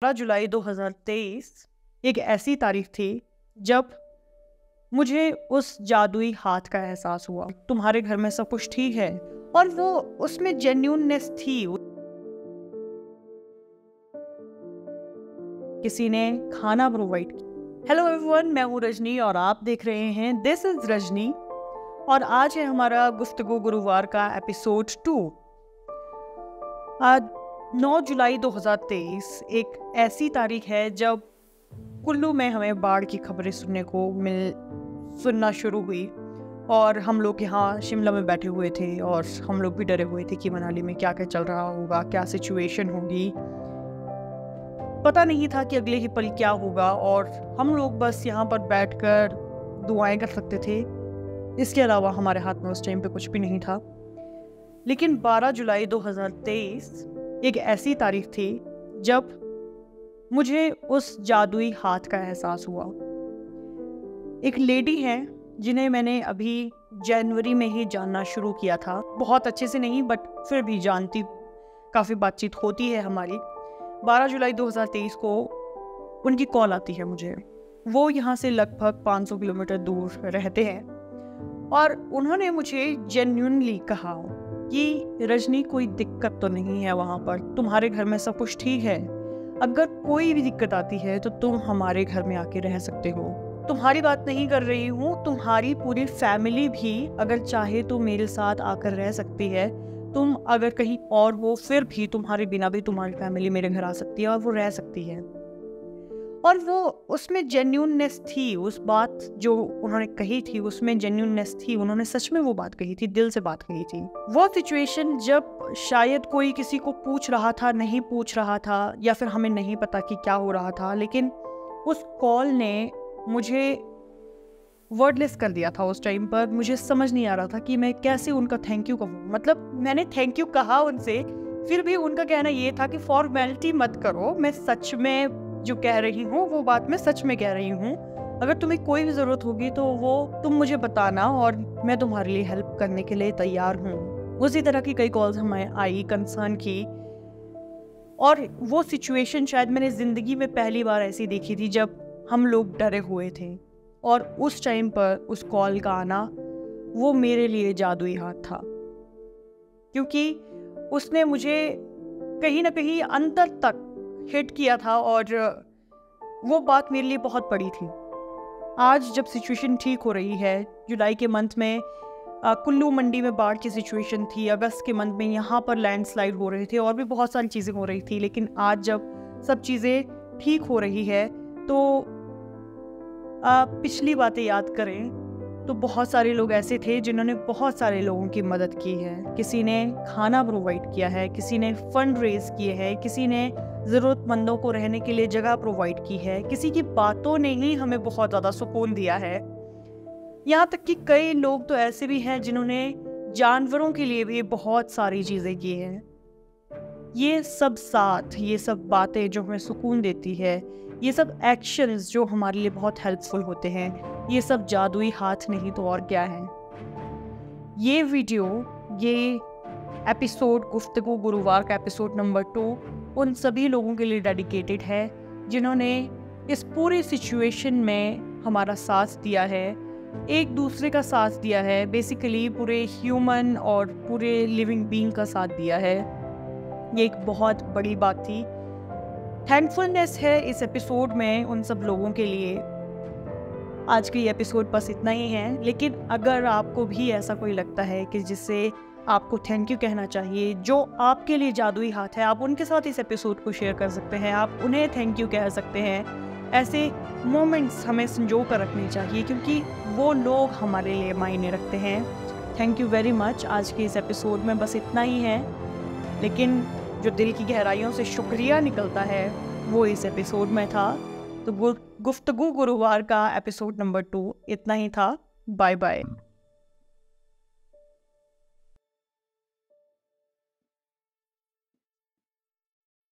जुलाई 2023 एक ऐसी तारीख थी जब मुझे उस जादुई हाथ का एहसास हुआ। तुम्हारे घर में सब कुछ ठीक है और वो उसमें जेन्युइननेस थी। किसी ने खाना प्रोवाइड किया। हेलो एवरीवन, मैं हूँ रजनी और आप देख रहे हैं दिस इज रजनी और आज है हमारा गुफ्तगू गुरुवार का एपिसोड 2। आज 9 जुलाई 2023 एक ऐसी तारीख है जब कुल्लू में हमें बाढ़ की खबरें सुनना शुरू हुई और हम लोग यहाँ शिमला में बैठे हुए थे और हम लोग भी डरे हुए थे कि मनाली में क्या क्या चल रहा होगा, क्या सिचुएशन होगी। पता नहीं था कि अगले ही पल क्या होगा और हम लोग बस यहाँ पर बैठकर दुआएं कर सकते थे। इसके अलावा हमारे हाथ में उस टाइम पे कुछ भी नहीं था। लेकिन 12 जुलाई 2023 एक ऐसी तारीख थी जब मुझे उस जादुई हाथ का एहसास हुआ। एक लेडी हैं जिन्हें मैंने अभी जनवरी में ही जानना शुरू किया था, बहुत अच्छे से नहीं बट फिर भी जानती, काफ़ी बातचीत होती है हमारी। 12 जुलाई 2023 को उनकी कॉल आती है मुझे। वो यहाँ से लगभग 500 किलोमीटर दूर रहते हैं और उन्होंने मुझे जेन्युइनली कहा कि रजनी कोई दिक्कत तो नहीं है वहाँ पर, तुम्हारे घर में सब कुछ ठीक है, अगर कोई भी दिक्कत आती है तो तुम हमारे घर में आके रह सकते हो। तुम्हारी बात नहीं कर रही हूँ, तुम्हारी पूरी फैमिली भी अगर चाहे तो मेरे साथ आकर रह सकती है। तुम अगर कहीं और हो फिर भी तुम्हारे बिना भी तुम्हारी फैमिली मेरे घर आ सकती है और वो रह सकती है। और वो उसमें जेन्युइननेस थी, उस बात जो उन्होंने कही थी उसमें जेन्युइननेस थी। उन्होंने सच में वो बात कही थी, दिल से बात कही थी। वो सिचुएशन जब शायद कोई किसी को पूछ रहा था, नहीं पूछ रहा था, या फिर हमें नहीं पता कि क्या हो रहा था, लेकिन उस कॉल ने मुझे वर्डलेस कर दिया था। उस टाइम पर मुझे समझ नहीं आ रहा था कि मैं कैसे उनका थैंक यू कहूँ। मतलब मैंने थैंक यू कहा उनसे, फिर भी उनका कहना ये था कि फॉर्मेलिटी मत करो, मैं सच में जो कह रही हूँ वो बात मैं सच में कह रही हूँ। अगर तुम्हें कोई भी ज़रूरत होगी तो वो तुम मुझे बताना और मैं तुम्हारे लिए हेल्प करने के लिए तैयार हूँ। उसी तरह की कई कॉल्स हमें आई कंसर्न की और वो सिचुएशन शायद मैंने ज़िंदगी में पहली बार ऐसी देखी थी जब हम लोग डरे हुए थे। और उस टाइम पर उस कॉल का आना वो मेरे लिए जादुई हाथ था, क्योंकि उसने मुझे कहीं ना कहीं अंतर तक हिट किया था और वो बात मेरे लिए बहुत बड़ी थी। आज जब सिचुएशन ठीक हो रही है, जुलाई के मंथ में कुल्लू मंडी में बाढ़ की सिचुएशन थी, अगस्त के मंथ में यहाँ पर लैंडस्लाइड हो रहे थे और भी बहुत सारी चीज़ें हो रही थी, लेकिन आज जब सब चीज़ें ठीक हो रही है तो पिछली बातें याद करें तो बहुत सारे लोग ऐसे थे जिन्होंने बहुत सारे लोगों की मदद की है। किसी ने खाना प्रोवाइड किया है, किसी ने फंड रेज किए हैं, किसी ने ज़रूरतमंदों को रहने के लिए जगह प्रोवाइड की है, किसी की बातों ने ही हमें बहुत ज़्यादा सुकून दिया है। यहाँ तक कि कई लोग तो ऐसे भी हैं जिन्होंने जानवरों के लिए भी बहुत सारी चीज़ें की हैं। ये सब साथ, ये सब बातें जो हमें सुकून देती है, ये सब एक्शंस जो हमारे लिए बहुत हेल्पफुल होते हैं, ये सब जादुई हाथ नहीं तो और क्या है। ये वीडियो, ये एपिसोड गुफ्तगू गुरुवार का एपिसोड नंबर 2 उन सभी लोगों के लिए डेडिकेटेड है जिन्होंने इस पूरी सिचुएशन में हमारा साथ दिया है, एक दूसरे का साथ दिया है, बेसिकली पूरे ह्यूमन और पूरे लिविंग बीइंग का साथ दिया है। ये एक बहुत बड़ी बात थी। थैंकफुलनेस है इस एपिसोड में उन सब लोगों के लिए। आज का ये एपिसोड बस इतना ही है, लेकिन अगर आपको भी ऐसा कोई लगता है कि जिससे आपको थैंक यू कहना चाहिए, जो आपके लिए जादुई हाथ है, आप उनके साथ इस एपिसोड को शेयर कर सकते हैं, आप उन्हें थैंक यू कह सकते हैं। ऐसे मोमेंट्स हमें संजो कर रखने चाहिए क्योंकि वो लोग हमारे लिए मायने रखते हैं। Thank you very much. आज के इस एपिसोड में बस इतना ही है, लेकिन जो दिल की गहराइयों से शुक्रिया निकलता है वो इस एपिसोड में था। तो गुफ्तगू गुरुवार का एपिसोड नंबर 2 इतना ही था। Bye bye.